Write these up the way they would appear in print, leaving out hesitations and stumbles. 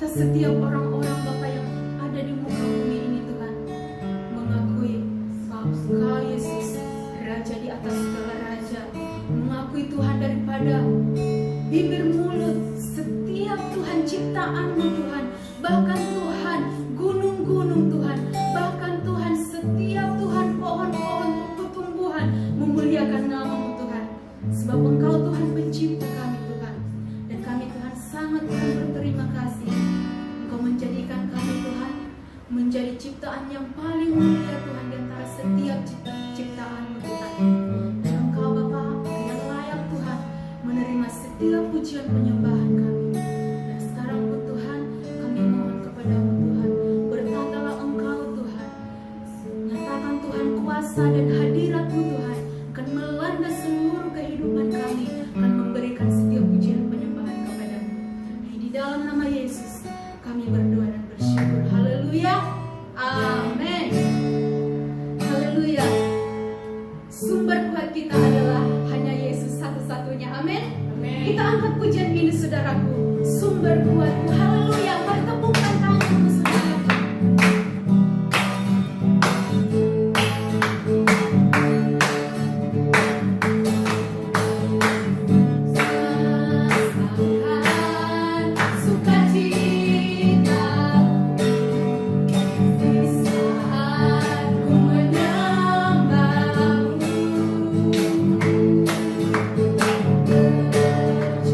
atas setiap orang-orang Bapa yang ada di muka bumi ini Tuhan, mengakui bahwa Engkau Yesus Raja di atas segala raja, mengakui Tuhan daripada bibir mulut setiap Tuhan ciptaan-Mu Tuhan, bahkan Tuhan gunung-gunung Tuhan, bahkan Tuhan setiap Tuhan pohon-pohon tumbuh-tumbuhan memuliakan nama-Mu Tuhan, sebab Engkau Tuhan pencipta kami Tuhan, dan kami Tuhan sangat Tuhan berterima kasih Engkau menjadikan kami Tuhan menjadi ciptaan yang paling mulia Tuhan di antara setiap ciptaan-Mu Tuhan, dan Engkau Bapa yang layak Tuhan menerima setiap pujian penyembahan kami. Dan sekarang pun Tuhan kami mohon kepada-Mu Tuhan, berkatalah Engkau Tuhan, nyatakan Tuhan kuasa dan hadirat-Mu Tuhan akan melanda seluruh kehidupan kami, akan memberikan setiap pujian penyembahan kepada-Mu. Di dalam nama Yesus kami berdoa dan bersyukur. Haleluya, amin. Haleluya. Sumber kuat kita adalah hanya Yesus satu-satunya. Amin. Kita angkat pujian ini saudaraku. Sumber kuatku. Haleluya. Mari tepukkan tanganmu saudaraku.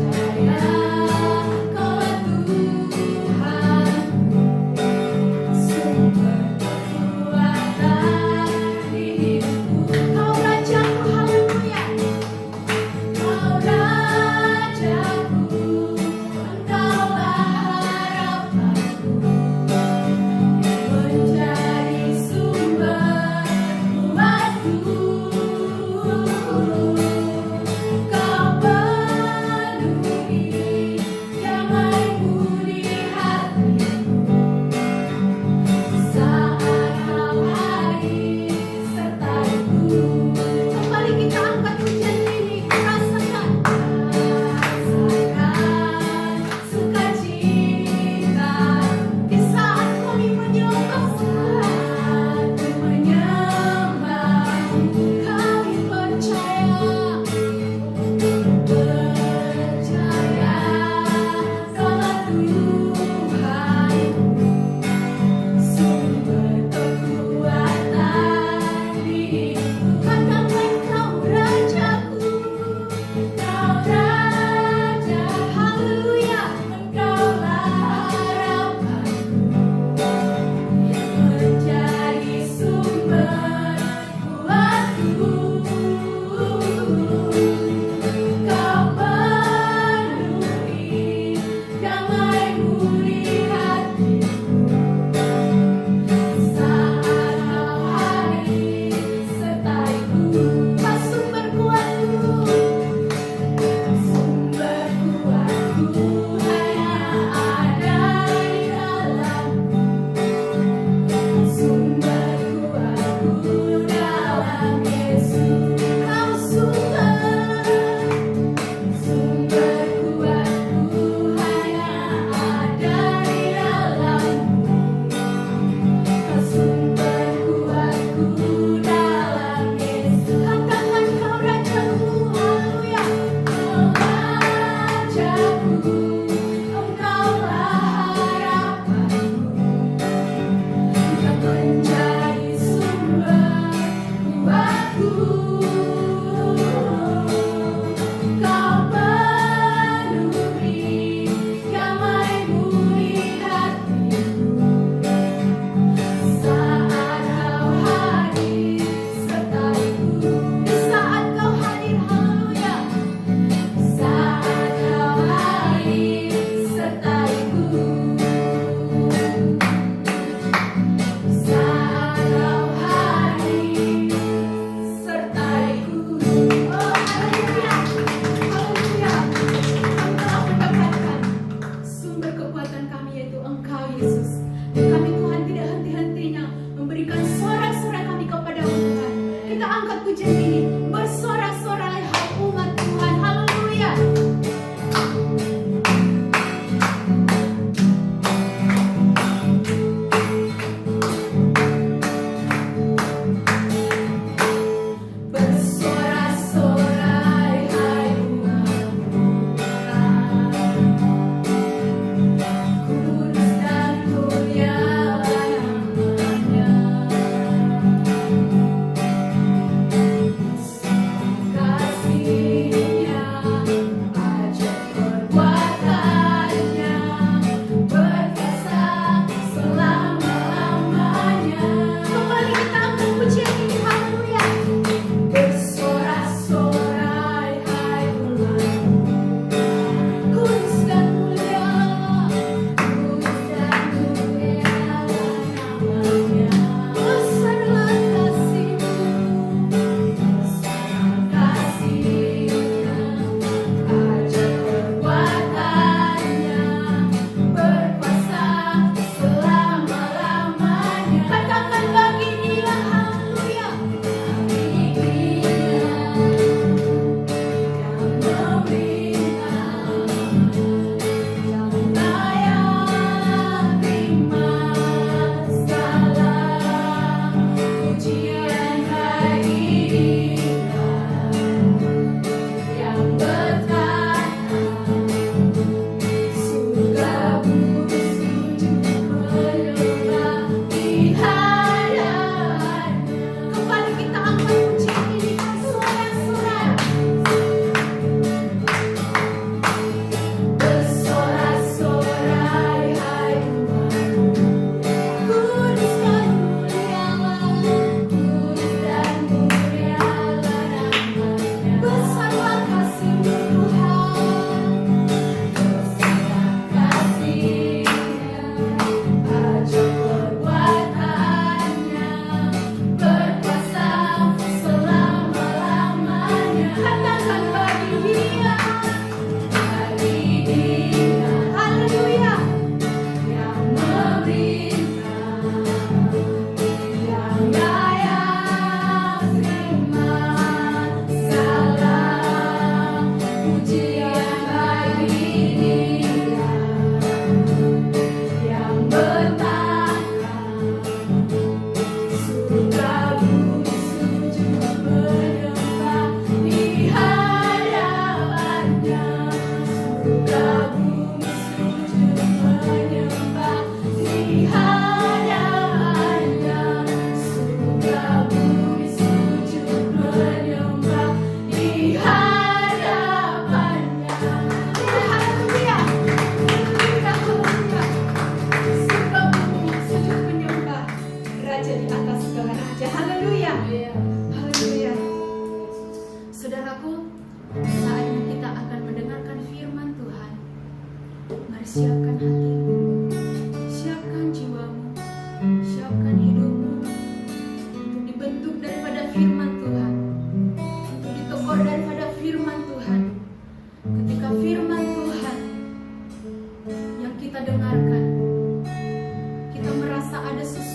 Percaya kau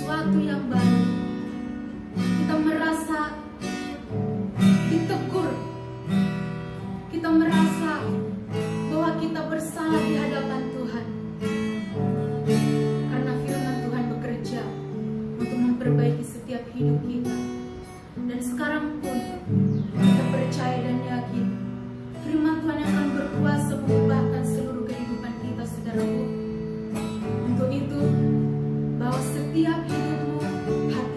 sesuatu yang baru. Kita merasa ditegur, kita merasa bahwa kita bersalah di hadapan Tuhan, karena firman Tuhan bekerja untuk memperbaiki setiap hidup kita. Dan sekarang pun kita percaya dan yakin firman Tuhan yang akan berkuasa mengubahkan seluruh kehidupan kita, saudaraku. Untuk itu, bahwa setiap hidupmu, hati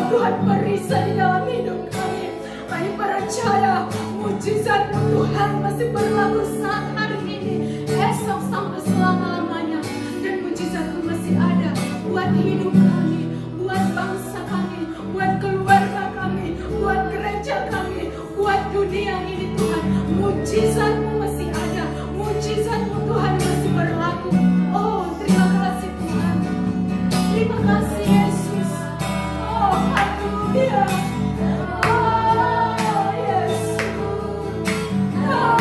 Tuhan perisa di dalam hidup kami. Kami percaya mujizat-Mu Tuhan masih berlaku saat hari ini, esok sampai selama-lamanya. Dan mujizat-Mu masih ada buat hidup kami, buat bangsa kami, buat keluarga kami, buat gereja kami, buat dunia ini Tuhan. Mujizat-Mu masih ada, mujizat-Mu Tuhan masih berlaku. Oh, terima kasih Tuhan. Terima kasih Yesus. Oh, haleluya. Oh, Yesus. Oh,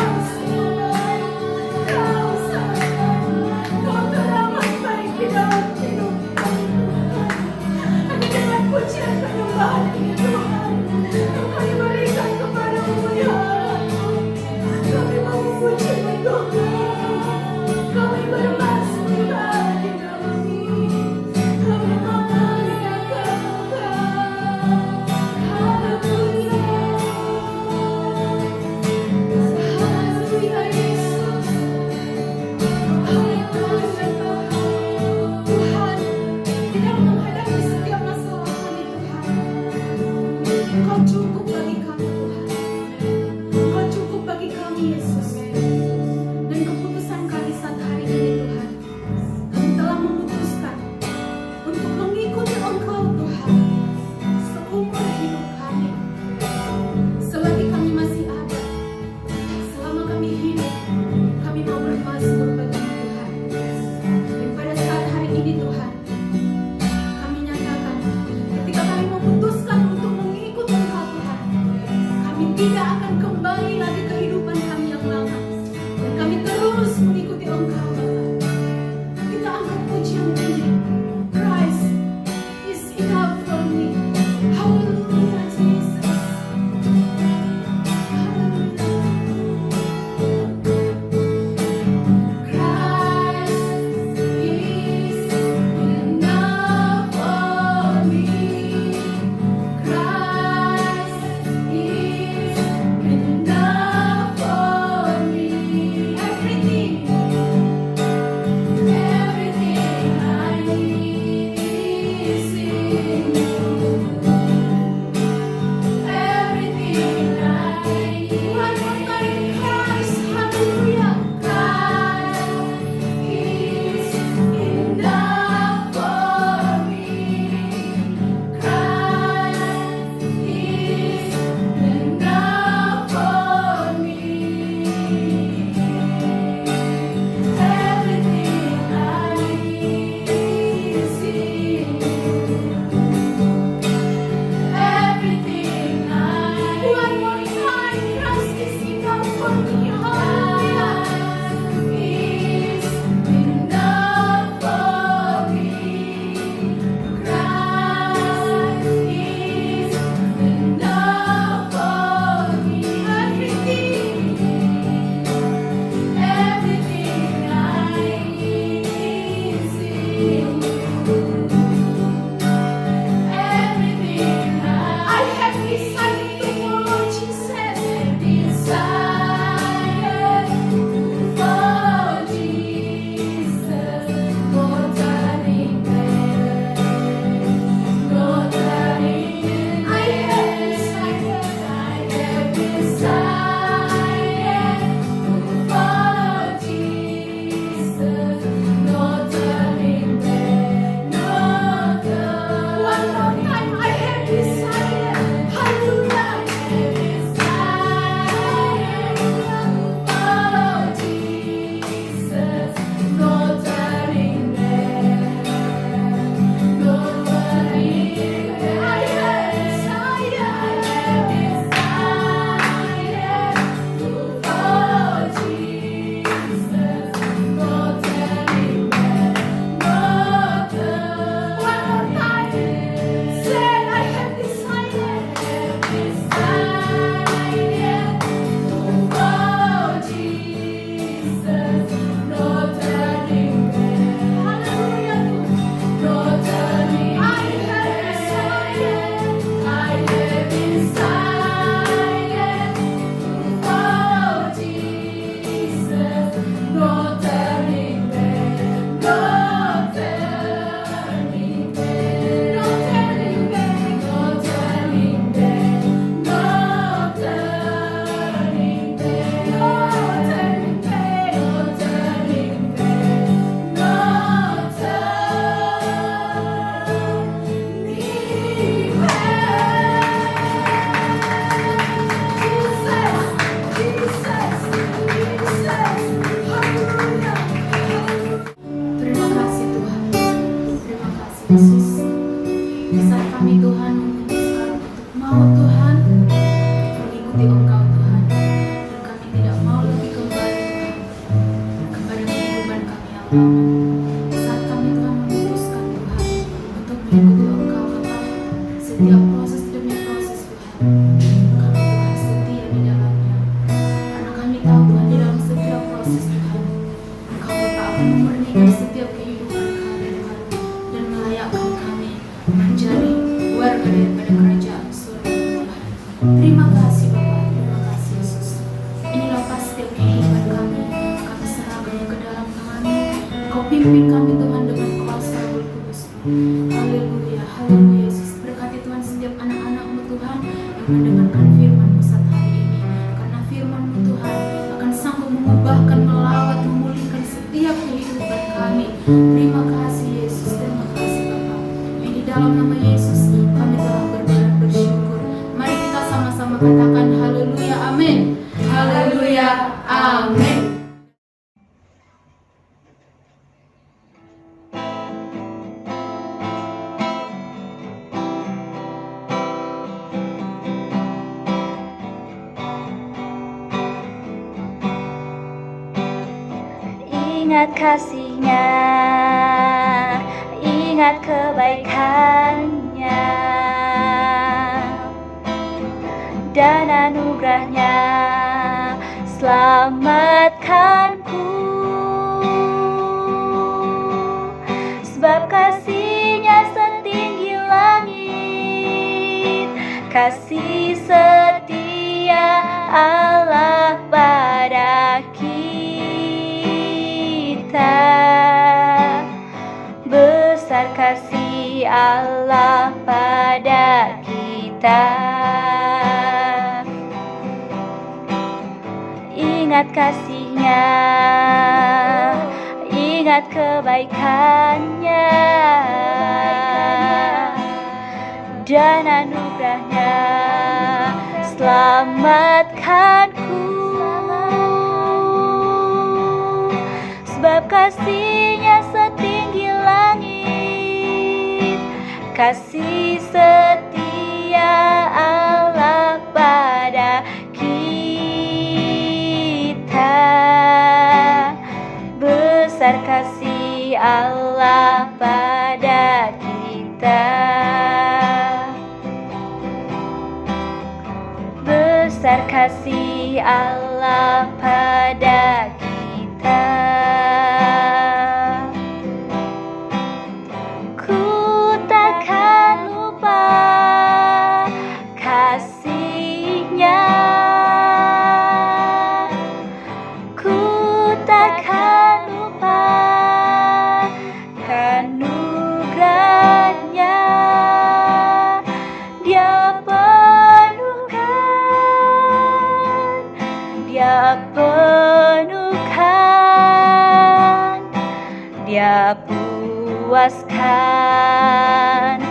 pengalaman saat kami Tuhan memutuskan Tuhan untuk mengikuti Engkau Bapa. Setiap proses demi proses Tuhan, kami Tuhan setia di dalamnya, karena kami tahu Tuhan di dalam setiap proses Tuhan Engkau Bapa akan memurnikan setiap kehidupan kami Tuhan, dan melayakkan kami menjadi warga daripada kerajaan surga Tuhan. Terima kasih Bapa, terima kasih Yesus. Inilah pas setiap kehidupan kami serahkan ke dalam tangan-Mu. Kau pimpin kami Tuhan dengan kuasa Roh Kudus. Haleluya, haleluya Yesus. Berkati Tuhan setiap anak-anak-Mu Tuhan yang mendengarkan firman-Mu saat hari ini, karena firman-Mu Tuhan akan sanggup mengubahkan, melawat, memulihkan setiap kehidupan kami. Terima kasih Yesus, terima kasih Bapa. Yang di dalam nama Yesus kami telah berdoa bersyukur. Mari kita sama-sama katakan haleluya, amin. Haleluya, amin. Ingat kasih-Nya, ingat kebaikan-Nya, dan anugerah-Nya selamatkanku. Sebab kasih-Nya setinggi langit, kasih setia Allah pada besar kasih Allah pada kita. Ingat kasih-Nya, ingat kebaikan-Nya, dan anugerah-Nya selamatkanku. Sebab kasih-Nya setinggi langit, kasih setia Allah pada kita. Besar kasih Allah pada kita. Besar kasih Allah pada kita. Ku takkan lupa kasih-Nya, ku takkan lupa anugerah-Nya. Dia penuhkan, Dia penuhkan, Dia puaskan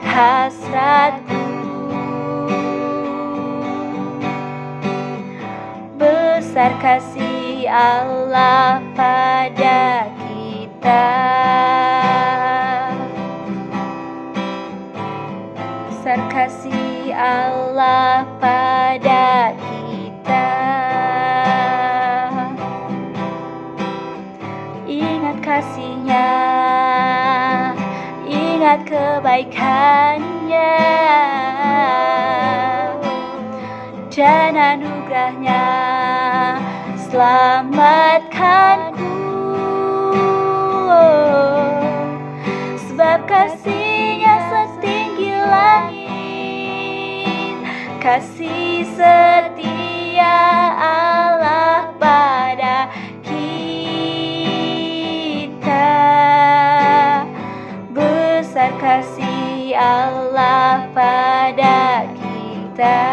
hasratku. Besar kasih Allah pada kita. Besar kasih Allah pada kita. Ingat kasih-Nya, ingat kebaikan-Nya, dan anugerah-Nya selamatkanku. Sebab kasih-Nya setinggi langit, kasih setia Allah pada kita. Besar kasih Allah pada kita.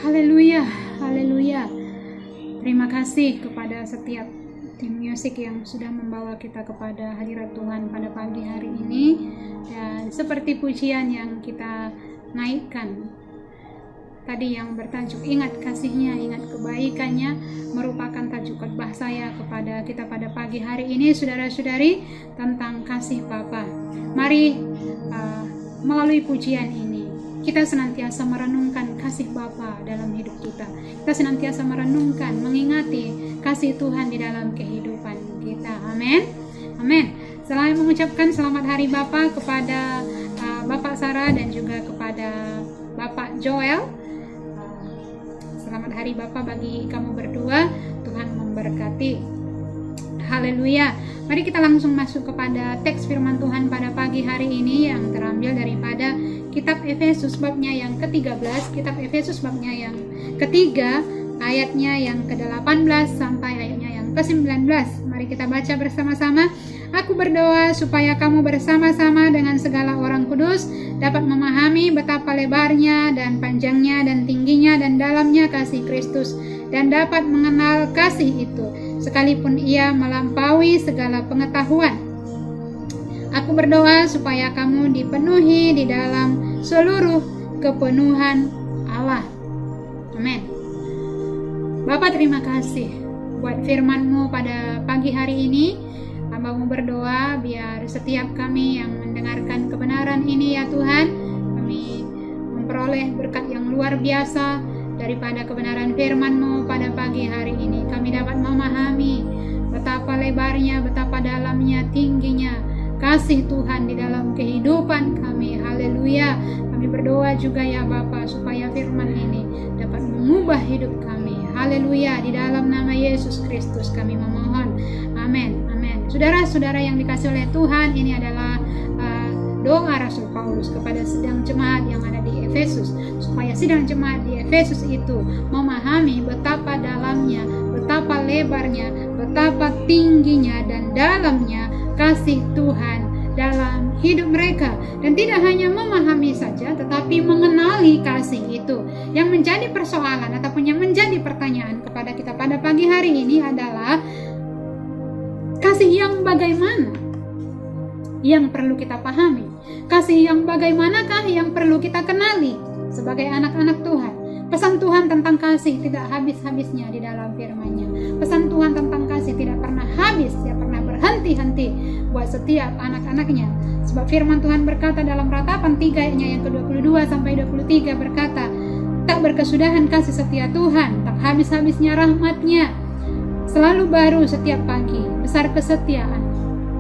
Haleluya, haleluya. Terima kasih kepada setiap tim musik yang sudah membawa kita kepada hadirat Tuhan pada pagi hari ini. Dan seperti pujian yang kita naikkan tadi yang bertajuk ingat kasih-Nya, ingat kebaikan-Nya, merupakan tajuk khotbah saya kepada kita pada pagi hari ini, saudara-saudari, tentang kasih Bapa. Mari melalui pujian ini kita senantiasa merenungkan kasih Bapa dalam hidup kita. Kita senantiasa merenungkan, mengingati kasih Tuhan di dalam kehidupan kita. Amin. Amin. Selain mengucapkan selamat hari Bapa kepada Bapak Sarah dan juga kepada Bapak Joel. Selamat hari Bapa bagi kamu berdua. Tuhan memberkati. Haleluya. Mari kita langsung masuk kepada teks firman Tuhan pada pagi hari ini yang terambil daripada kitab Efesus babnya yang ke-13, kitab Efesus babnya yang ketiga, ayatnya yang ke-18 sampai ayatnya yang ke-19. Mari kita baca bersama-sama. Aku berdoa supaya kamu bersama-sama dengan segala orang kudus dapat memahami betapa lebarnya dan panjangnya dan tingginya dan dalamnya kasih Kristus, dan dapat mengenal kasih itu sekalipun ia melampaui segala pengetahuan. Aku berdoa supaya kamu dipenuhi di dalam seluruh kepenuhan Allah. Amin. Bapa, terima kasih buat firman-Mu pada pagi hari ini. Hamba-Mu berdoa biar setiap kami yang mendengarkan kebenaran ini ya Tuhan, kami memperoleh berkat yang luar biasa daripada kebenaran firman-Mu pada pagi hari ini. Kami dapat memahami betapa lebarnya, betapa dalamnya, tingginya kasih Tuhan di dalam kehidupan kami. Haleluya. Kami berdoa juga ya Bapa supaya firman ini dapat mengubah hidup kami. Haleluya. Di dalam nama Yesus Kristus kami memohon. Amin. Amin. Saudara-saudara yang dikasihi oleh Tuhan, ini adalah doa Rasul Paulus kepada sedang jemaat yang ada di Efesus, supaya sedang jemaat di Efesus itu memahami betapa dalamnya, betapa lebarnya, betapa tingginya dan dalamnya kasih Tuhan dalam hidup mereka. Dan tidak hanya memahami saja, tetapi mengenali kasih itu. Yang menjadi persoalan ataupun yang menjadi pertanyaan kepada kita pada pagi hari ini adalah kasih yang bagaimana yang perlu kita pahami, kasih yang bagaimanakah yang perlu kita kenali sebagai anak-anak Tuhan. Pesan Tuhan tentang kasih tidak habis-habisnya di dalam firman-Nya. Pesan Tuhan tentang kasih tidak pernah habis, tidak pernah berhenti-henti buat setiap anak-anaknya. Sebab firman Tuhan berkata dalam Ratapan 3 ayatnya yang ke-22 sampai 23 berkata, tak berkesudahan kasih setia Tuhan, tak habis-habisnya rahmat-Nya, selalu baru setiap pagi, besar kesetiaan.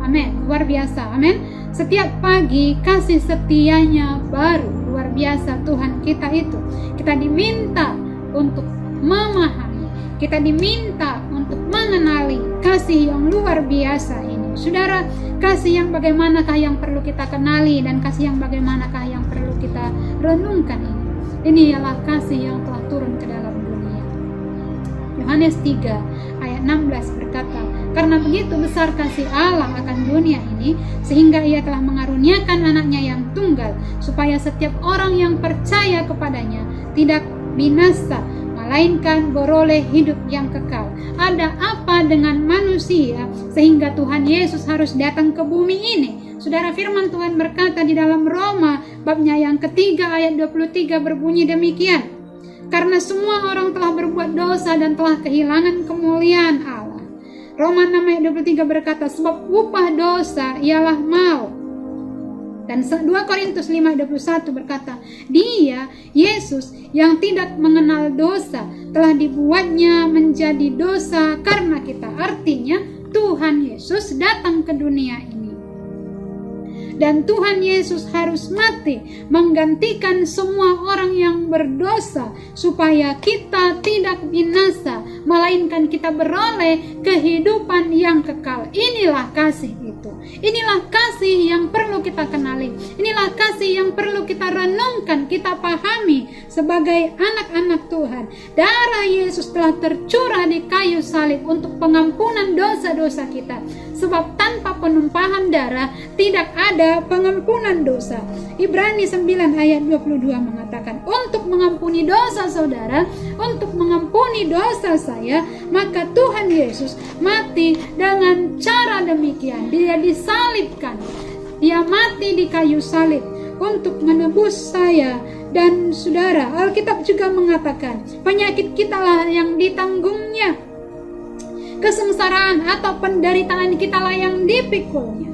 Amin. Luar biasa. Amin. Setiap pagi kasih setianya baru. Luar biasa Tuhan kita itu. Kita diminta untuk memahami. Kita diminta untuk mengenali kasih yang luar biasa ini. Saudara, kasih yang bagaimanakah yang perlu kita kenali dan kasih yang bagaimanakah yang perlu kita renungkan ini. Ini ialah kasih yang telah turun ke dalam dunia. Yohanes 3 ayat 16 berkata, karena begitu besar kasih Allah akan dunia ini, sehingga Ia telah mengaruniakan anaknya yang tunggal, supaya setiap orang yang percaya kepadanya tidak binasa, melainkan beroleh hidup yang kekal. Ada apa dengan manusia sehingga Tuhan Yesus harus datang ke bumi ini? Saudara, firman Tuhan berkata di dalam Roma babnya yang ketiga ayat 23 berbunyi demikian, karena semua orang telah berbuat dosa dan telah kehilangan kemuliaan Allah. Roma 6 ayat 23 berkata, sebab upah dosa ialah maut. Dan 2 Korintus 5 ayat 21 berkata, Dia, Yesus, yang tidak mengenal dosa, telah dibuatnya menjadi dosa karena kita. Artinya, Tuhan Yesus datang ke dunia ini. Dan Tuhan Yesus harus mati menggantikan semua orang yang berdosa supaya kita tidak binasa, melainkan kita beroleh kehidupan yang kekal. Inilah kasih itu. Inilah kasih yang perlu kita kenali. Inilah kasih yang perlu kita renungkan, kita pahami sebagai anak-anak Tuhan. Darah Yesus telah tercurah di kayu salib untuk pengampunan dosa-dosa kita. Sebab tanpa penumpahan darah tidak ada pengampunan dosa. Ibrani 9 ayat 22 mengatakan, untuk mengampuni dosa saudara, untuk mengampuni dosa saya, maka Tuhan Yesus mati dengan cara demikian. Dia disalibkan. Dia mati di kayu salib untuk menebus saya dan saudara. Alkitab juga mengatakan, penyakit kita lah yang ditanggungnya, kesengsaraan atau penderitaan kita lah yang dipikulnya.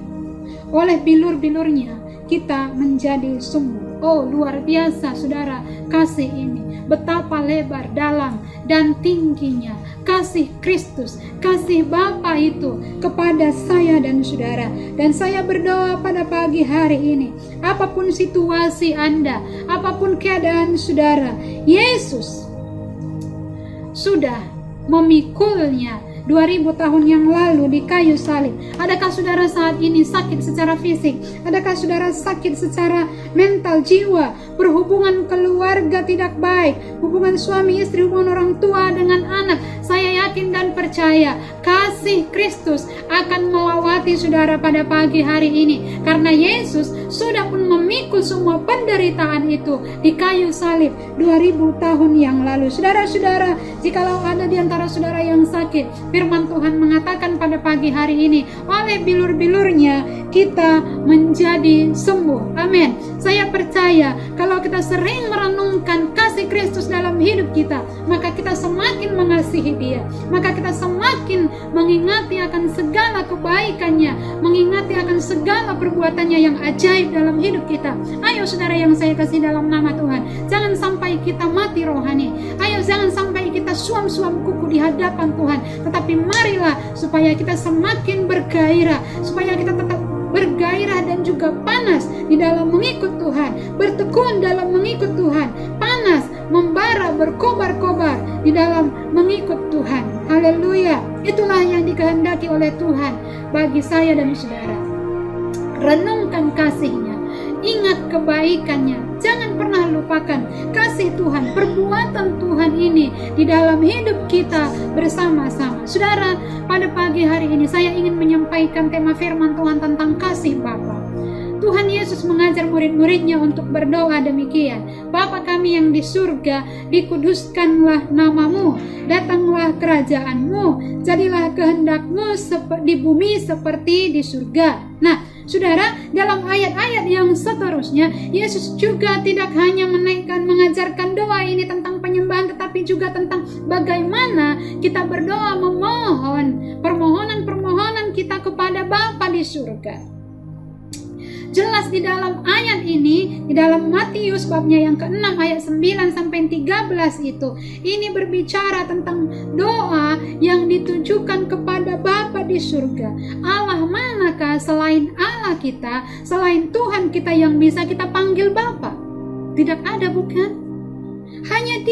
Oleh bilur-bilurnya kita menjadi sembuh. Oh, luar biasa saudara kasih ini. Betapa lebar, dalam, dan tingginya kasih Kristus, kasih Bapa itu kepada saya dan saudara. Dan saya berdoa pada pagi hari ini, apapun situasi Anda, apapun keadaan saudara, Yesus sudah memikulnya 2000 tahun yang lalu di kayu salib. Adakah saudara saat ini sakit secara fisik? Adakah saudara sakit secara mental, jiwa? Berhubungan keluarga tidak baik, hubungan suami istri, hubungan orang tua dengan anak. Saya yakin dan percaya kasih Kristus akan melawati saudara pada pagi hari ini, karena Yesus sudah pun memikul semua penderitaan itu di kayu salib 2000 tahun yang lalu. Saudara-saudara, jikalau ada di antara saudara yang sakit, firman Tuhan mengatakan pada pagi hari ini, oleh bilur-bilurnya kita menjadi sembuh. Amin. Saya percaya kalau kita sering merenungkan kasih Kristus dalam hidup kita, maka kita semakin mengasihi Dia, maka kita semakin mengingati akan segala kebaikannya, mengingati akan segala perbuatannya yang ajaib dalam hidup kita. Ayo saudara yang saya kasih dalam nama Tuhan, jangan sampai kita mati rohani. Ayo jangan sampai kita suam-suam kuku di hadapan Tuhan, tetapi marilah supaya kita semakin bergairah, supaya kita tetap bergairah dan juga panas di dalam mengikut Tuhan, bertekun dalam mengikut Tuhan, panas, membara, berkobar-kobar di dalam mengikut Tuhan. Haleluya. Itulah yang dikehendaki oleh Tuhan bagi saya dan saudara. Renungkan kasih-Nya, ingat kebaikannya, jangan pernah lupakan kasih Tuhan, perbuatan Tuhan ini di dalam hidup kita bersama-sama. Saudara, pada pagi hari ini saya ingin menyampaikan tema firman Tuhan tentang kasih Bapa. Tuhan Yesus mengajar murid-muridnya untuk berdoa demikian, Bapa kami yang di surga, dikuduskanlah namamu, datanglah kerajaanmu, jadilah kehendak-mu di bumi seperti di surga. Nah, saudara, dalam ayat-ayat yang seterusnya, Yesus juga tidak hanya mengajarkan doa ini tentang penyembahan, tetapi juga tentang bagaimana kita berdoa memohon permohonan-permohonan kita kepada Bapa di surga. Jelas di dalam ayat ini, di dalam Matius babnya yang ke-6 ayat 9 sampai 13 itu, ini berbicara tentang doa yang ditujukan kepada Bapa di surga. Allah manakah selain Allah kita, selain Tuhan kita yang bisa kita panggil Bapa? Tidak ada, bukan? Hanya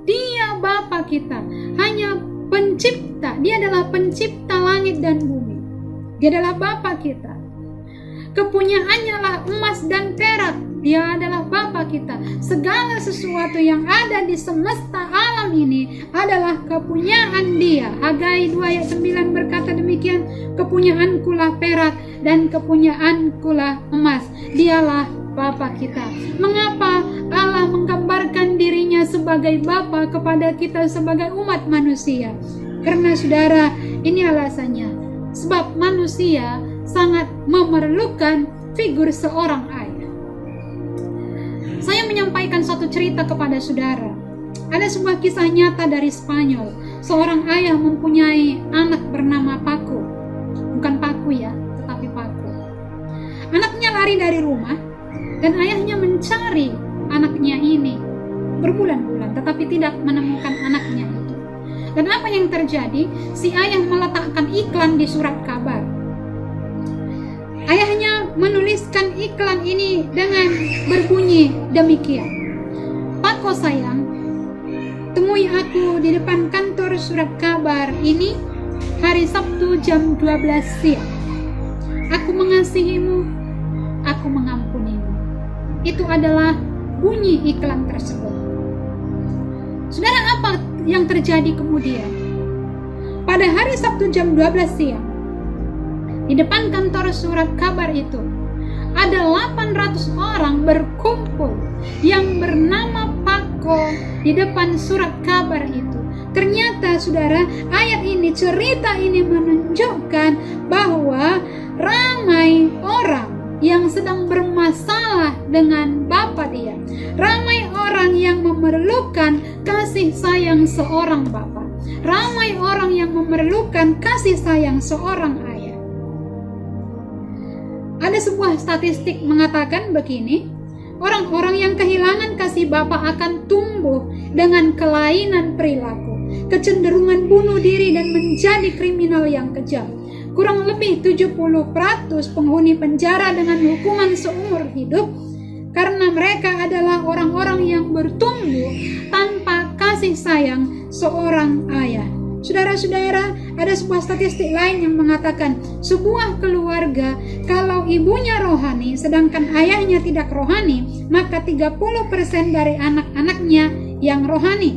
Dia Bapa kita, hanya pencipta. Dia adalah pencipta langit dan bumi. Dia adalah Bapa kita. Kepunyaannya lah emas dan perak. Dia adalah Bapa kita. Segala sesuatu yang ada di semesta alam ini adalah kepunyaan Dia. Hagai 2 ayat 9 berkata demikian, kepunyaankulah perak dan kepunyaankulah emas. Dialah Bapa kita. Mengapa Allah menggambarkan dirinya sebagai Bapa kepada kita sebagai umat manusia? Karena saudara, ini alasannya. Sebab manusia sangat memerlukan figur seorang ayah. Saya menyampaikan suatu cerita kepada saudara. Ada sebuah kisah nyata dari Spanyol. Seorang ayah mempunyai anak bernama Paco. Bukan Paku ya, tetapi Paco. Anaknya lari dari rumah dan ayahnya mencari anaknya ini berbulan-bulan, tetapi tidak menemukan anaknya itu. Dan apa yang terjadi? Si ayah meletakkan iklan di surat kabar. Ayahnya menuliskan iklan ini dengan berbunyi demikian, Paco sayang, temui aku di depan kantor surat kabar ini hari Sabtu jam 12 siang. Aku mengasihimu, aku mengampunimu. Itu adalah bunyi iklan tersebut. Saudara, apa yang terjadi kemudian? Pada hari Sabtu jam 12 siang, di depan kantor surat kabar itu, ada 800 orang berkumpul yang bernama Paco di depan surat kabar itu. Ternyata saudara, ayat ini, cerita ini menunjukkan bahwa ramai orang yang sedang bermasalah dengan Bapa dia. Ramai orang yang memerlukan kasih sayang seorang Bapa. Ramai orang yang memerlukan kasih sayang seorang ayah. Ada sebuah statistik mengatakan begini, orang-orang yang kehilangan kasih Bapa akan tumbuh dengan kelainan perilaku, kecenderungan bunuh diri dan menjadi kriminal yang kejam. Kurang lebih 70% penghuni penjara dengan hukuman seumur hidup karena mereka adalah orang-orang yang bertumbuh tanpa kasih sayang seorang ayah. Saudara-saudara, ada sebuah statistik lain yang mengatakan sebuah keluarga kalau ibunya rohani sedangkan ayahnya tidak rohani, maka 30% dari anak-anaknya yang rohani.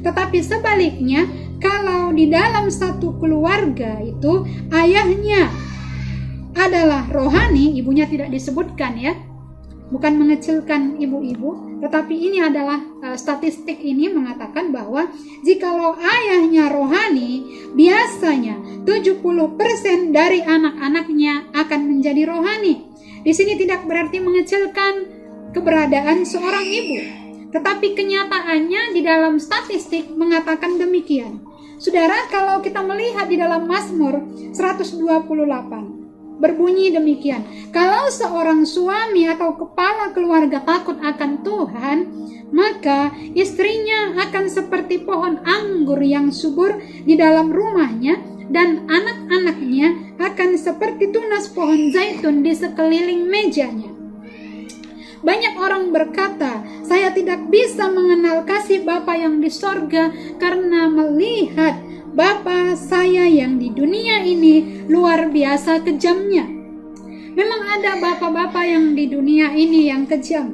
Tetapi sebaliknya, kalau di dalam satu keluarga itu ayahnya adalah rohani, ibunya tidak disebutkan ya, bukan mengecilkan ibu-ibu, tetapi ini adalah statistik ini mengatakan bahwa jikalau ayahnya rohani, biasanya 70% dari anak-anaknya akan menjadi rohani. Di sini tidak berarti mengecilkan keberadaan seorang ibu, tetapi kenyataannya di dalam statistik mengatakan demikian. Saudara, kalau kita melihat di dalam Mazmur 128, berbunyi demikian, kalau seorang suami atau kepala keluarga takut akan Tuhan, maka istrinya akan seperti pohon anggur yang subur di dalam rumahnya, dan anak-anaknya akan seperti tunas pohon zaitun di sekeliling mejanya. Banyak orang berkata, saya tidak bisa mengenal kasih Bapa yang di sorga karena melihat Bapa saya yang di dunia ini luar biasa kejamnya. Memang ada bapa-bapa yang di dunia ini yang kejam,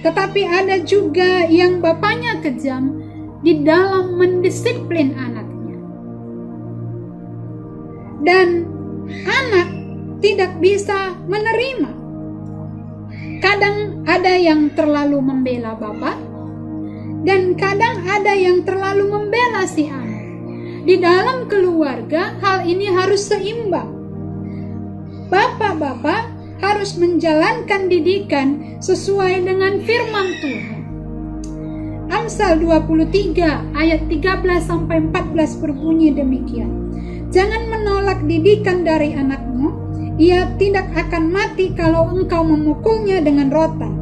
tetapi ada juga yang bapaknya kejam di dalam mendisiplin anaknya. Dan anak tidak bisa menerima. Kadang ada yang terlalu membela bapa, dan kadang ada yang terlalu membela si anak. Di dalam keluarga, hal ini harus seimbang. Bapak-bapak harus menjalankan didikan sesuai dengan firman Tuhan. Amsal 23 ayat 13-14 berbunyi demikian. Jangan menolak didikan dari anakmu, ia tidak akan mati kalau engkau memukulnya dengan rotan.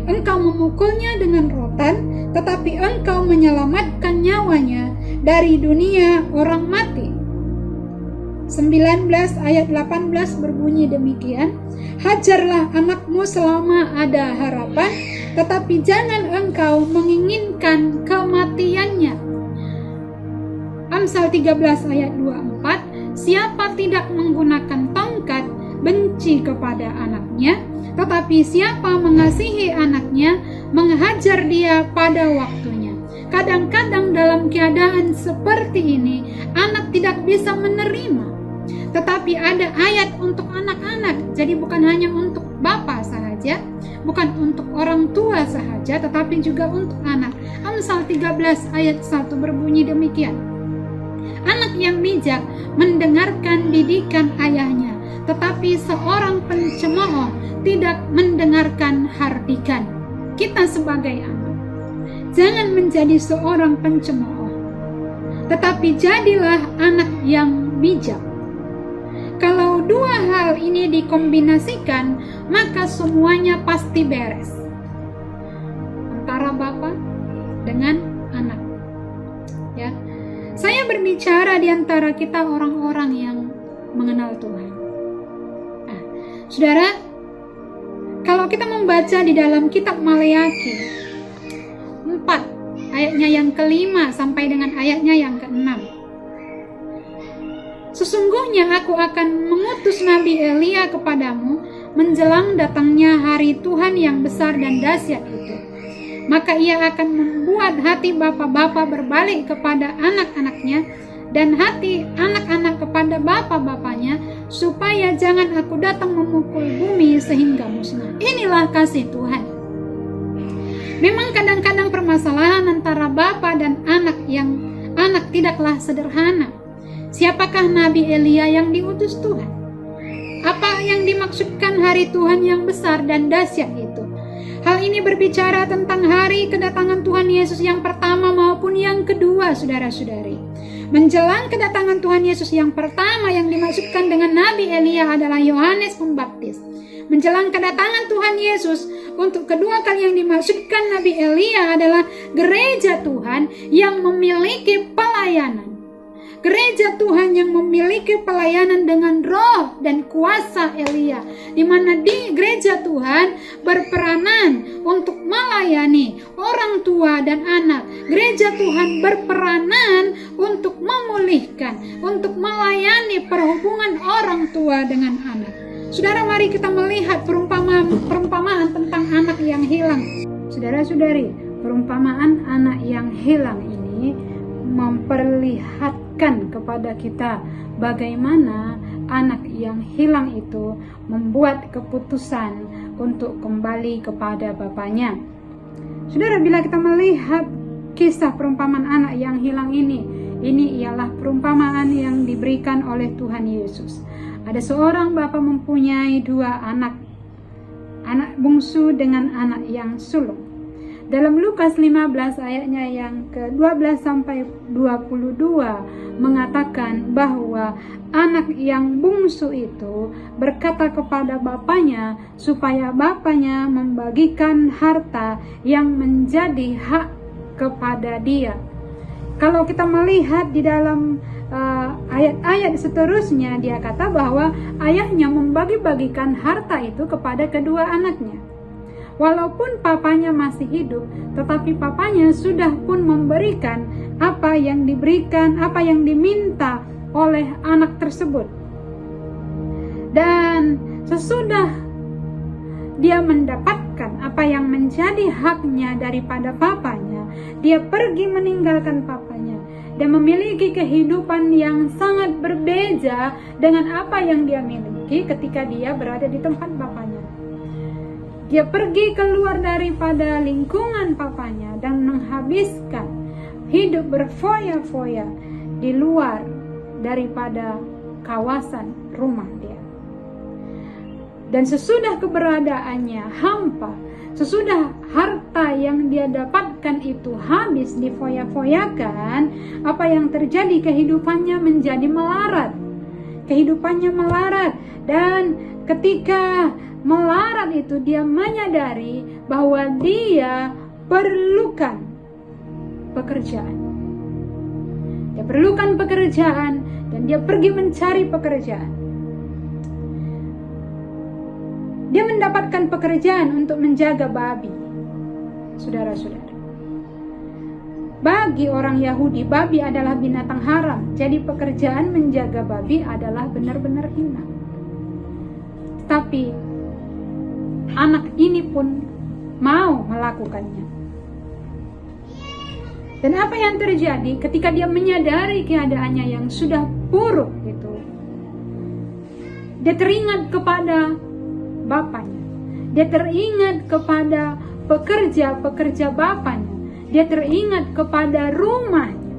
Engkau memukulnya dengan rotan, tetapi engkau menyelamatkan nyawanya dari dunia orang mati. 19 ayat 18 berbunyi demikian. Hajarlah anakmu selama ada harapan, tetapi jangan engkau menginginkan kematiannya. Amsal 13 ayat 24. Siapa tidak menggunakan tongkat benci kepada anaknya, tetapi siapa mengasihi anaknya menghajar dia pada waktunya. Kadang-kadang dalam keadaan seperti ini anak tidak bisa menerima, tetapi ada ayat untuk anak-anak. Jadi bukan hanya untuk bapak sahaja, bukan untuk orang tua sahaja, tetapi juga untuk anak. Amsal 13 ayat 1 berbunyi demikian. Anak yang bijak mendengarkan didikan ayahnya, tetapi seorang pencemooh tidak mendengarkan hardikan. Kita sebagai anak, jangan menjadi seorang pencemooh, tetapi jadilah anak yang bijak. Kalau dua hal ini dikombinasikan, maka semuanya pasti beres. Antara bapa dengan anak. Ya. Saya berbicara di antara kita orang-orang yang mengenal Tuhan. Nah, saudara, kalau kita membaca di dalam kitab Maleakhi 4 ayatnya yang ke-5 sampai dengan ayatnya yang ke-6. Sesungguhnya aku akan mengutus Nabi Elia kepadamu menjelang datangnya hari Tuhan yang besar dan dahsyat itu. Maka ia akan membuat hati bapa-bapa berbalik kepada anak-anaknya dan hati anak-anak kepada bapa-bapanya, supaya jangan aku datang memukul bumi sehingga musnah. Inilah kasih Tuhan. Memang kadang-kadang permasalahan antara bapa dan anak yang anak tidaklah sederhana. Siapakah Nabi Elia yang diutus Tuhan? Apa yang dimaksudkan hari Tuhan yang besar dan dahsyat itu? Hal ini berbicara tentang hari kedatangan Tuhan Yesus yang pertama maupun yang kedua, saudara-saudari. Menjelang kedatangan Tuhan Yesus yang pertama yang dimaksudkan dengan Nabi Elia adalah Yohanes Pembaptis. Menjelang kedatangan Tuhan Yesus untuk kedua kali yang dimaksudkan Nabi Elia adalah gereja Tuhan yang memiliki pelayanan. Gereja Tuhan yang memiliki pelayanan dengan roh dan kuasa Elia, di mana di gereja Tuhan berperanan untuk melayani orang tua dan anak. Gereja Tuhan berperanan untuk memulihkan, untuk melayani perhubungan orang tua dengan anak. Saudara, mari kita melihat perumpamaan tentang anak yang hilang. Saudara-saudari, perumpamaan anak yang hilang ini memperlihatkan kepada kita bagaimana anak yang hilang itu membuat keputusan untuk kembali kepada bapaknya. Saudara, bila kita melihat kisah perumpamaan anak yang hilang ini ialah perumpamaan yang diberikan oleh Tuhan Yesus. Ada seorang bapa mempunyai dua anak bungsu dengan anak yang sulung. Dalam Lukas 15 ayatnya yang ke-12 sampai 22 mengatakan bahwa anak yang bungsu itu berkata kepada bapaknya supaya bapaknya membagikan harta yang menjadi hak kepada dia. Kalau kita melihat di dalam ayat-ayat seterusnya, dia kata bahwa ayahnya membagi-bagikan harta itu kepada kedua anaknya. Walaupun papanya masih hidup, tetapi papanya sudah pun memberikan apa yang diberikan, apa yang diminta oleh anak tersebut. Dan sesudah dia mendapatkan apa yang menjadi haknya daripada papanya, dia pergi meninggalkan papanya dan memiliki kehidupan yang sangat berbeda dengan apa yang dia miliki ketika dia berada di tempat bapaknya. Dia pergi keluar daripada lingkungan papanya dan menghabiskan hidup berfoya-foya di luar daripada kawasan rumah dia. Dan sesudah keberadaannya hampa, sesudah harta yang dia dapatkan itu habis difoya-foyakan, apa yang terjadi? Kehidupannya menjadi melarat. Kehidupannya melarat, dan ketika melarat itu dia menyadari bahwa dia perlukan pekerjaan. Dia perlukan pekerjaan dan dia pergi mencari pekerjaan. Dia mendapatkan pekerjaan untuk menjaga babi. Saudara-saudara, bagi orang Yahudi, babi adalah binatang haram. Jadi pekerjaan menjaga babi adalah benar-benar hina. Tapi anak ini pun mau melakukannya. Dan apa yang terjadi ketika dia menyadari keadaannya yang sudah buruk itu? Dia teringat kepada bapaknya. Dia teringat kepada pekerja-pekerja bapaknya. Dia teringat kepada rumahnya.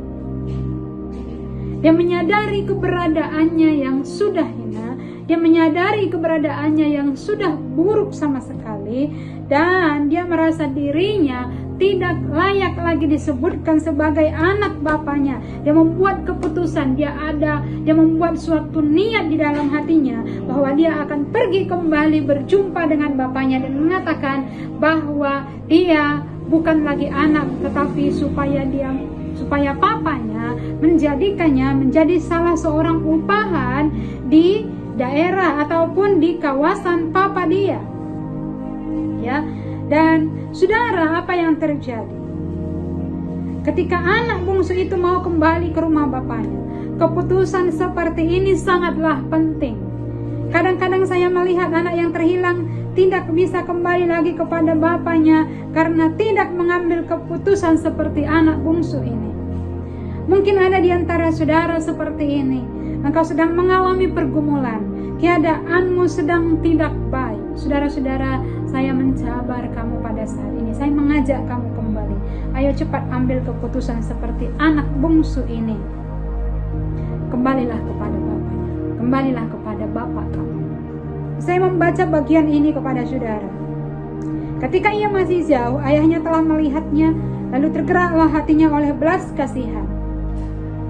Dia menyadari keberadaannya yang sudah hina. Dia menyadari keberadaannya yang sudah buruk sama sekali, dan dia merasa dirinya tidak layak lagi disebutkan sebagai anak bapaknya. Dia membuat keputusan, dia membuat suatu niat di dalam hatinya bahwa dia akan pergi kembali berjumpa dengan bapaknya dan mengatakan bahwa dia bukan lagi anak, tetapi supaya papanya menjadikannya menjadi salah seorang upahan di daerah ataupun di kawasan papa dia. Ya, dan saudara, apa yang terjadi? Ketika anak bungsu itu mau kembali ke rumah bapaknya, keputusan seperti ini sangatlah penting. Kadang-kadang saya melihat anak yang terhilang tidak bisa kembali lagi kepada bapaknya karena tidak mengambil keputusan seperti anak bungsu ini. Mungkin ada di antara saudara seperti ini. Engkau sedang mengalami pergumulan, keadaanmu sedang tidak baik. Saudara-saudara, saya mencabar kamu pada saat ini. Saya mengajak kamu kembali. Ayo cepat ambil keputusan seperti anak bungsu ini. Kembalilah kepada bapaknya. Kembalilah kepada bapak kamu. Saya membaca bagian ini kepada saudara. Ketika ia masih jauh, ayahnya telah melihatnya, lalu tergeraklah hatinya oleh belas kasihan.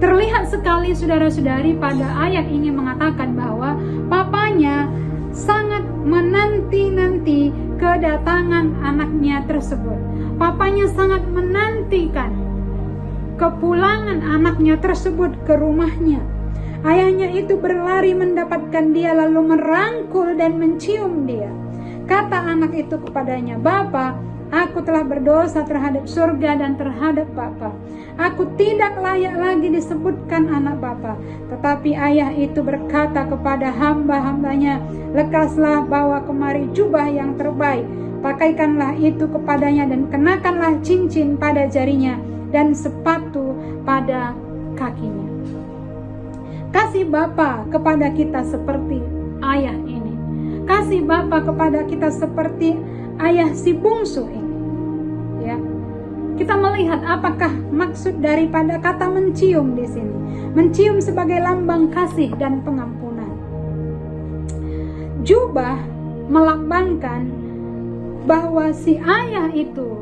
Terlihat sekali saudara-saudari pada ayat ini mengatakan bahwa papanya sangat menanti-nanti kedatangan anaknya tersebut. Papanya sangat menantikan kepulangan anaknya tersebut ke rumahnya. Ayahnya itu berlari mendapatkan dia lalu merangkul dan mencium dia. Kata anak itu kepadanya, "Bapa, aku telah berdosa terhadap surga dan terhadap Bapa. Aku tidak layak lagi disebutkan anak Bapa." Tetapi ayah itu berkata kepada hamba-hambanya, "Lekaslah, bawa kemari jubah yang terbaik, pakaikanlah itu kepadanya dan kenakanlah cincin pada jarinya dan sepatu pada kakinya." Kasih Bapa kepada kita seperti ayah ini. Kasih Bapa kepada kita seperti ayah si bungsu ini. Ya. Kita melihat apakah maksud daripada kata mencium di sini. Mencium sebagai lambang kasih dan pengampunan. Jubah melambangkan bahwa si ayah itu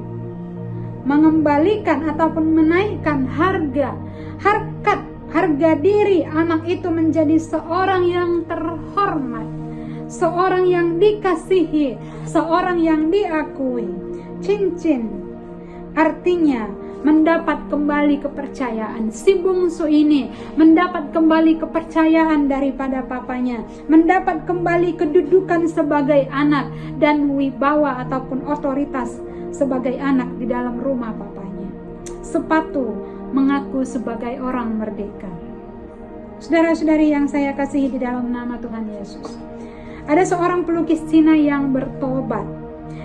mengembalikan ataupun menaikkan harga diri anak itu menjadi seorang yang terhormat, seorang yang dikasihi, seorang yang diakui. Cincin artinya mendapat kembali kepercayaan. Si bungsu ini mendapat kembali kepercayaan daripada papanya, mendapat kembali kedudukan sebagai anak dan wibawa ataupun otoritas sebagai anak di dalam rumah papanya. Sepatu mengaku sebagai orang merdeka. Saudara-saudari yang saya kasihi di dalam nama Tuhan Yesus, ada seorang pelukis Cina yang bertobat.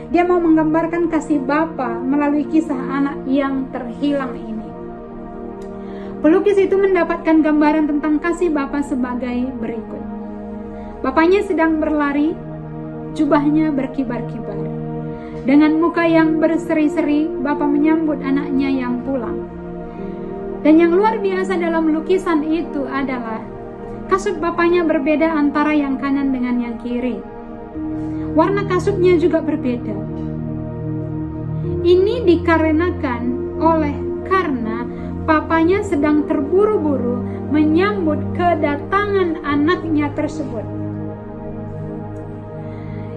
Dia mau menggambarkan kasih Bapa melalui kisah anak yang terhilang ini. Pelukis itu mendapatkan gambaran tentang kasih Bapa sebagai berikut. Bapaknya sedang berlari, jubahnya berkibar-kibar. Dengan muka yang berseri-seri, Bapa menyambut anaknya yang pulang. Dan yang luar biasa dalam lukisan itu adalah kasut bapaknya berbeda antara yang kanan dengan yang kiri. Warna kasutnya juga berbeda. Ini dikarenakan karena papanya sedang terburu-buru menyambut kedatangan anaknya tersebut.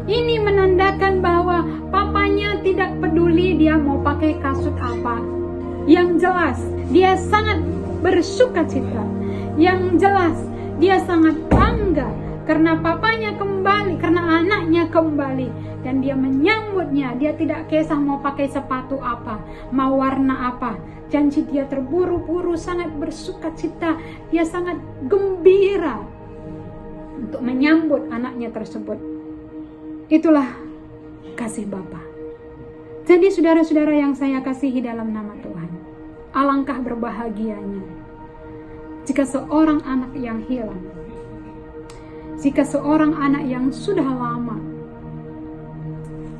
Ini menandakan bahwa papanya tidak peduli dia mau pakai kasut apa. Yang jelas, dia sangat bersukacita. Yang jelas, dia sangat bangga karena papanya kembali, karena anaknya kembali. Dan dia menyambutnya. Dia tidak kisah mau pakai sepatu apa, mau warna apa. Janji dia terburu-buru, sangat bersukacita. Dia sangat gembira untuk menyambut anaknya tersebut. Itulah kasih Bapa. Jadi saudara-saudara yang saya kasihi dalam nama Tuhan, alangkah berbahagianya jika seorang anak yang hilang, jika seorang anak yang sudah lama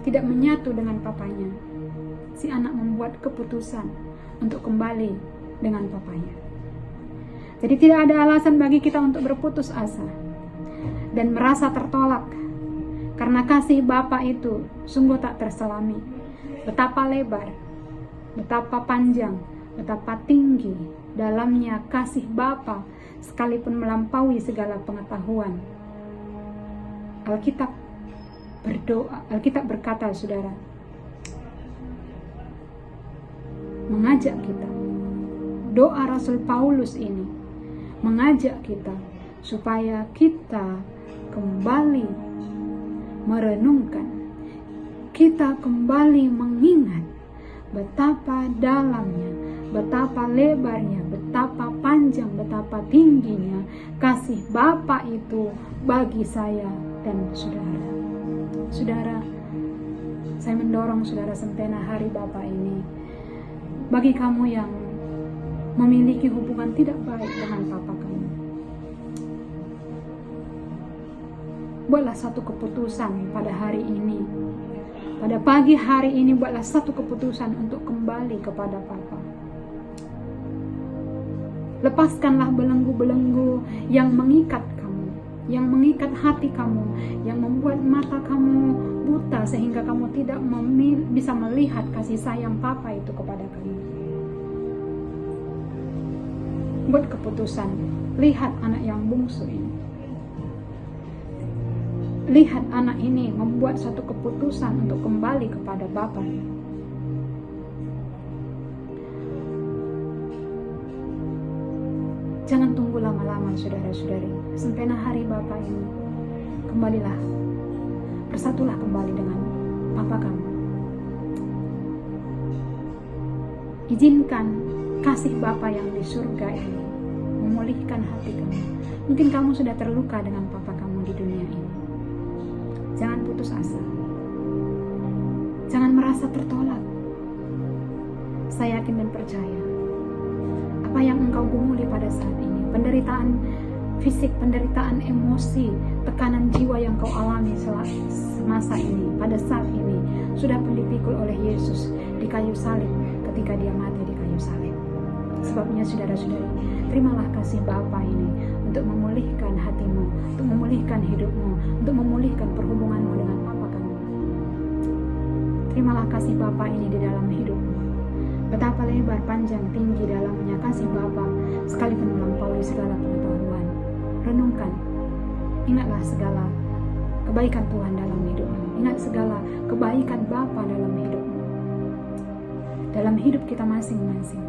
tidak menyatu dengan papanya, si anak membuat keputusan untuk kembali dengan papanya. Jadi tidak ada alasan bagi kita untuk berputus asa dan merasa tertolak, karena kasih Bapa itu sungguh tak terselami. Betapa lebar, betapa panjang, betapa tinggi dalamnya kasih Bapa, sekalipun melampaui segala pengetahuan. Alkitab berkata, saudara, mengajak kita, doa Rasul Paulus ini mengajak kita supaya kita kembali merenungkan, kita kembali mengingat betapa dalamnya, betapa lebarnya, betapa panjang, betapa tingginya kasih Bapa itu bagi saya dan saudara. Saudara, saya mendorong saudara sempena Hari Bapa ini, bagi kamu yang memiliki hubungan tidak baik dengan Papa kamu, buatlah satu keputusan pada hari ini. Pada pagi hari ini buatlah satu keputusan untuk kembali kepada Papa. Lepaskanlah belenggu-belenggu yang mengikat kamu, yang mengikat hati kamu, yang membuat mata kamu buta sehingga kamu tidak bisa melihat kasih sayang Papa itu kepada kamu. buat keputusan. Lihat anak yang bungsu ini. Lihat anak ini membuat satu keputusan untuk kembali kepada Bapa. Jangan tunggu lama-lama saudara-saudari. Sempena hari Bapa ini, kembalilah. Bersatulah kembali dengan Bapa kamu. Izinkan kasih Bapa yang di surga ini memulihkan hati kamu. Mungkin kamu sudah terluka dengan Bapa kamu di dunia ini. Jangan putus asa. Jangan merasa tertolak. Saya yakin dan percaya, apa yang engkau gumuli pada saat ini, penderitaan fisik, penderitaan emosi, tekanan jiwa yang kau alami semasa ini, pada saat ini, sudah pun dipikul oleh Yesus di kayu salib ketika dia mati di kayu salib. Sebabnya saudara-saudari, terimalah kasih Bapa ini untuk memulihkan hatimu, untuk memulihkan hidupmu, untuk memulihkan perhubunganmu dengan Bapa kamu. Terimalah kasih Bapa ini di dalam hidupmu. Betapa lebar, panjang, tinggi dalamnya kasih Bapa, sekalipun melampaui segala pengetahuan. Renungkan, ingatlah segala kebaikan Tuhan dalam hidupmu. Ingat segala kebaikan Bapa dalam hidupmu, dalam hidup kita masing-masing.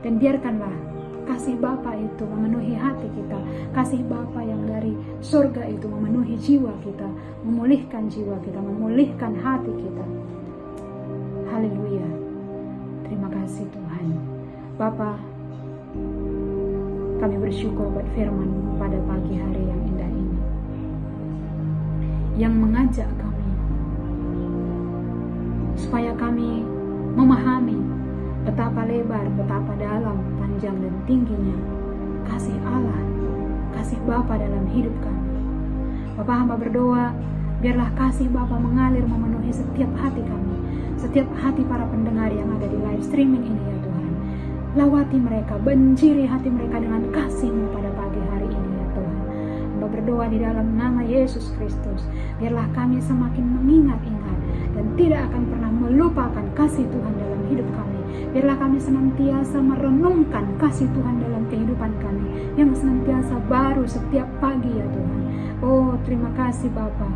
Dan biarkanlah kasih Bapa itu memenuhi hati kita. Kasih Bapa yang dari surga itu memenuhi jiwa kita, memulihkan jiwa kita, memulihkan hati kita. Haleluya. Terima kasih Tuhan. Bapa, kami bersyukur buat firman-Mu pada pagi hari yang indah ini, yang mengajak kami supaya kami memahami betapa lebar, betapa dalam, panjang dan tingginya kasih Allah, kasih Bapa dalam hidup kami. Bapa, hamba berdoa, biarlah kasih Bapa mengalir memenuhi setiap hati kami, setiap hati para pendengar yang ada di live streaming ini ya Tuhan. Lawati mereka, banjiri hati mereka dengan kasih-Mu pada pagi hari ini ya Tuhan. Hamba berdoa di dalam nama Yesus Kristus, biarlah kami semakin mengingat-ingat dan tidak akan pernah melupakan kasih Tuhan dalam hidup kami. Biarlah kami senantiasa merenungkan kasih Tuhan dalam kehidupan kami yang senantiasa baru setiap pagi ya Tuhan. Oh, terima kasih Bapa.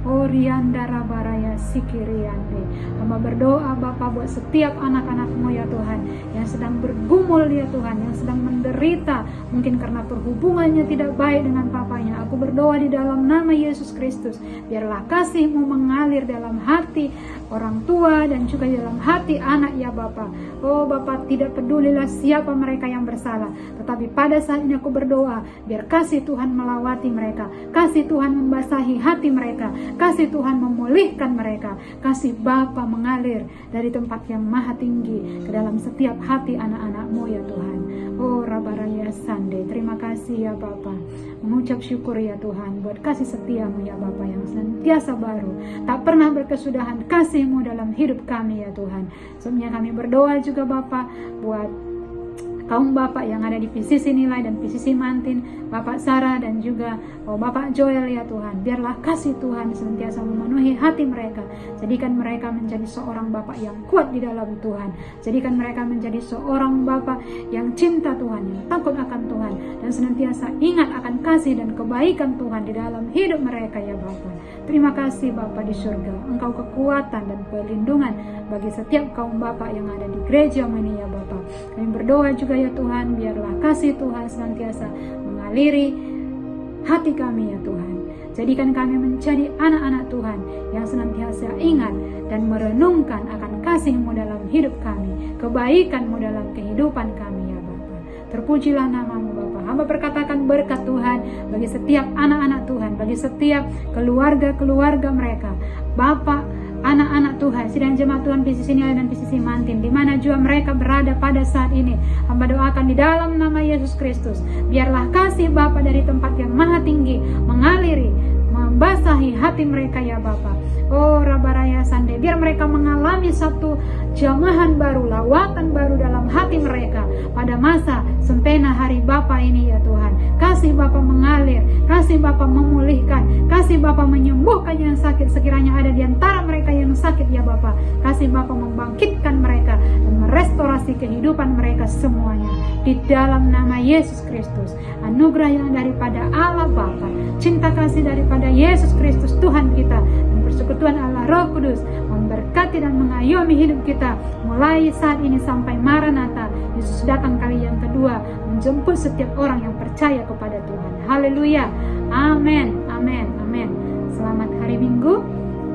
Oh, Rianda Rabaraya Sikiriande. Hamba berdoa Bapa buat setiap anak-anak-Mu ya Tuhan, yang sedang bergumul ya Tuhan, yang sedang menderita mungkin karena perhubungannya tidak baik dengan papanya. Aku berdoa di dalam nama Yesus Kristus, biarlah kasih-Mu mengalir dalam hati orang tua dan juga dalam hati anak ya Bapa. Oh Bapa, tidak pedulilah siapa mereka yang bersalah, tetapi pada saat ini aku berdoa, biar kasih Tuhan melawati mereka, kasih Tuhan membasahi hati mereka, kasih Tuhan memulihkan mereka, kasih Bapa mengalir dari tempat yang maha tinggi ke dalam setiap hati anak-anak-Mu ya Tuhan. Oh Rabaraya Sande, terima kasih ya Bapa. Mengucap syukur ya Tuhan buat kasih setia-Mu ya Bapa yang senantiasa baru, tak pernah berkesudahan kasih-Mu dalam hidup kami ya Tuhan. Sebelumnya kami berdoa juga Bapa buat kaum Bapak yang ada di PCC Nilai dan PCC Mantin, Bapak Sarah dan juga Bapak Joel ya Tuhan. Biarlah kasih Tuhan senantiasa memenuhi hati mereka. Jadikan mereka menjadi seorang Bapak yang kuat di dalam Tuhan. Jadikan mereka menjadi seorang Bapak yang cinta Tuhan, yang takut akan Tuhan, dan senantiasa ingat akan kasih dan kebaikan Tuhan di dalam hidup mereka ya Bapak. Terima kasih Bapa di surga. Engkau kekuatan dan perlindungan bagi setiap kaum Bapak yang ada di gereja ini ya Bapak. Kami berdoa juga ya Tuhan, biarlah kasih Tuhan senantiasa mengaliri hati kami ya Tuhan. Jadikan kami menjadi anak-anak Tuhan yang senantiasa ingat dan merenungkan akan kasih-Mu dalam hidup kami, kebaikan-Mu dalam kehidupan kami ya Bapa. Terpujilah nama-Mu Bapa. Hamba berkatakan berkat Tuhan bagi setiap anak-anak Tuhan, bagi setiap keluarga-keluarga mereka, Bapa, anak-anak Tuhan, sidang jemaat Tuhan PCC Nilai dan PCC Mantin, di mana juga mereka berada pada saat ini. Hamba doakan di dalam nama Yesus Kristus, biarlah kasih Bapa dari tempat yang maha tinggi mengaliri, membasahi hati mereka ya Bapa. Oh Rabaraya Sande, biar mereka mengalami satu jamahan baru, lawatan baru dalam hati mereka pada masa sempena hari Bapa ini ya Tuhan. Kasih Bapa mengalir, kasih Bapa memulihkan, kasih Bapa menyembuhkan yang sakit sekiranya ada di antara mereka yang sakit ya Bapa. Kasih Bapa membangkitkan mereka dan merestorasi kehidupan mereka semuanya. Di dalam nama Yesus Kristus, anugerah yang daripada Allah Bapa, cinta kasih daripada Yesus Kristus Tuhan kita, dan persekutuan Allah Roh Kudus memberkati dan mengayomi hidup kita mulai saat ini sampai Maranatha, Yesus datang kali yang kedua menjemput setiap orang yang percaya kepada Tuhan. Haleluya. Amin. Amin. Amin. Selamat hari Minggu,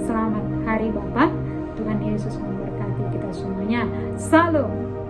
selamat hari Bapa. Tuhan Yesus memberkati kita semuanya. Salam.